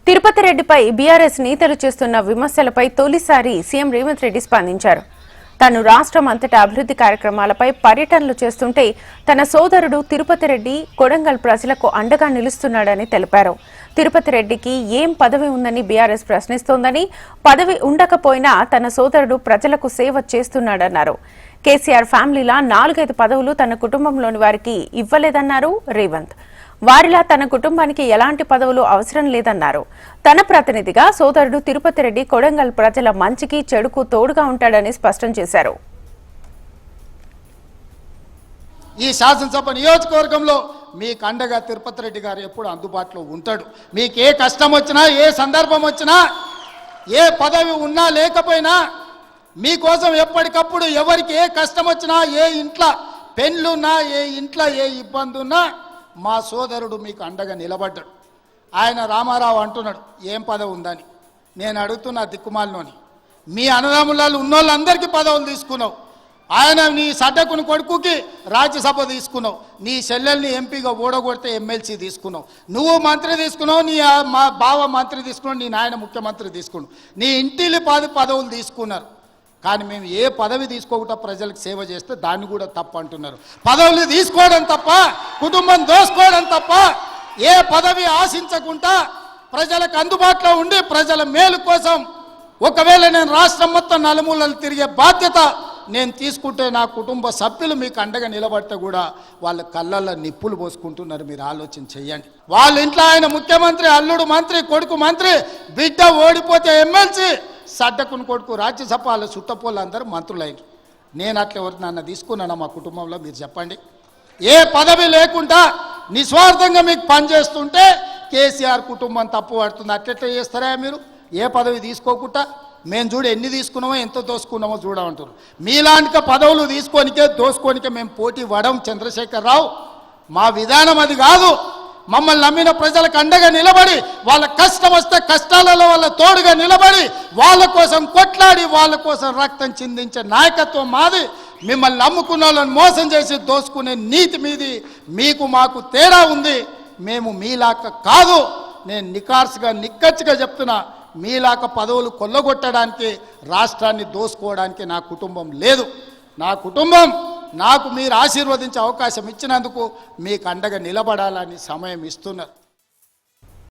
తిరుపతి రెడ్డిపై బీఆర్ఎస్ నేతలు చేస్తున్న విమర్శలపై తొలిసారి సీఎం రేవంత్ రెడ్డి స్పందించారు. తాను రాష్ట్రం అంతటా అభివృద్ధి కార్యక్రమాలపై పర్యటనలు చేస్తుంటే తన సోదరుడు తిరుపతి రెడ్డి కొడంగల్ ప్రజలకు అండగా నిలుస్తున్నాడని తెలిపారు. తిరుపతి రెడ్డికి ఏం పదవి ఉందని బీఆర్ఎస్ ప్రశ్నిస్తోందని, పదవి ఉండకపోయినా తన సోదరుడు ప్రజలకు సేవ చేస్తున్నాడన్నారు. కేసీఆర్ ఫ్యామిలీలా 4-5 పదవులు తన కుటుంబంలోని వారికి ఇవ్వలేదన్నారు రేవంత్. వారిలా తన కుటుంబానికి ఎలాంటి పదవులు అవసరం లేదన్నారు. తన ప్రతినిధిగా సోదరుడు తిరుపతి రెడ్డి కొడంగల్ ప్రజల మంచికి చెడుకు తోడుగా ఉంటాడని స్పష్టం చేశారు. ఈ శాసనసభ నియోజకవర్గంలో మీకు అండగా తిరుపతి రెడ్డి గారు ఎప్పుడు అందుబాటులో ఉంటాడు. మీకు ఏ కష్టం వచ్చినా, ఏ సందర్భం వచ్చినా, ఏ పదవి ఉన్నా లేకపోయినా మీకోసం ఎప్పటికప్పుడు ఎవరికి ఏ కష్టం వచ్చినా, ఏ ఇంట్లో పెళ్ళున్నా, ఏ ఇంట్లో ఏ ఇబ్బంది ఉన్నా మా సోదరుడు మీకు అండగా నిలబడ్డాడు. ఆయన రామారావు అంటున్నాడు ఏం పదవి ఉందని. నేను అడుగుతున్నా దిక్కుమాలినోని, మీ అన్నదమ్ములలో ఉన్నోళ్ళందరికీ పదవులు తీసుకున్నావు. ఆయన నీ సడ్డకుని కొడుకుకి రాజ్యసభ తీసుకున్నావు, నీ చెల్లెల్ని ఎంపీగా ఓడగొడితే ఎమ్మెల్సీ తీసుకున్నావు, నువ్వు మంత్రి తీసుకున్నావు, నీ మా బావ మంత్రి తీసుకున్నావు, నీ నాయన ముఖ్యమంత్రి తీసుకున్నావు, నీ ఇంటిని 10 పదవులు తీసుకున్నారు. కానీ మేము ఏ పదవి తీసుకోకుండా ప్రజలకు సేవ చేస్తే దాన్ని కూడా తప్పు అంటున్నారు. పదవులు తీసుకోవడం తప్ప, కుటుంబం దోసుకోవడం తప్ప, ఏ పదవి ఆశించకుండా ప్రజలకు అందుబాటులో ఉండి ప్రజల మేలు కోసం ఒకవేళ నేను రాష్ట్రం మొత్తం నలుమూలలు తిరిగే బాధ్యత నేను తీసుకుంటే నా కుటుంబ సభ్యులు మీకు అండగా నిలబడితే కూడా వాళ్ళ కళ్ళల్లో నిప్పులు పోసుకుంటున్నారు. మీరు ఆలోచన చెయ్యండి. వాళ్ళ ఇంట్లో ఆయన ముఖ్యమంత్రి, అల్లుడు మంత్రి, కొడుకు మంత్రి, బిడ్డ ఓడిపోతే ఎమ్మెల్సీ, సడ్డకుని కొడుకు రాజ్యసభ, వాళ్ళ చుట్టపోళ్ళు అందరూ మంత్రులైన. నేను అట్లా ఎవరు నన్ను తీసుకున్నాను మా కుటుంబంలో మీరు చెప్పండి. ఏ పదవి లేకుండా నిస్వార్థంగా మీకు పనిచేస్తుంటే కేసీఆర్ కుటుంబం తప్పు పడుతుంది. అట్లెట్లా చేస్తారా మీరు? ఏ పదవి తీసుకోకుండా మేము చూడు ఎన్ని తీసుకున్నామో ఎంత దోసుకున్నామో చూడమంటారు. మీలాంటి పదవులు తీసుకోనికే దోసుకోనికే మేము పోటీ పడం చంద్రశేఖరరావు. మా విధానం అది కాదు. మమ్మల్ని నమ్మిన ప్రజలకు అండగా నిలబడి, వాళ్ళ కష్టం వస్తే కష్టాలలో వాళ్ళ తోడుగా నిలబడి, వాళ్ళ కోసం కొట్లాడి, వాళ్ళ కోసం రక్తం చిందించే నాయకత్వం మాది. మిమ్మల్ని నమ్ముకున్న వాళ్ళని మోసం చేసి దోసుకునే నీతి మీది. మీకు మాకు తేడా ఉంది. మేము మీలాక కాదు. నేను నికార్సుగా నిక్కచ్చిగా చెప్తున్నా, మీలాక పదవులు కొల్లగొట్టడానికి, రాష్ట్రాన్ని దోసుకోవడానికి నా కుటుంబం లేదు. నా కుటుంబం నాకు మీరు ఆశీర్వదించే అవకాశం ఇచ్చినందుకు మీకు అండగా నిలబడాలని సమయం ఇస్తున్నారు.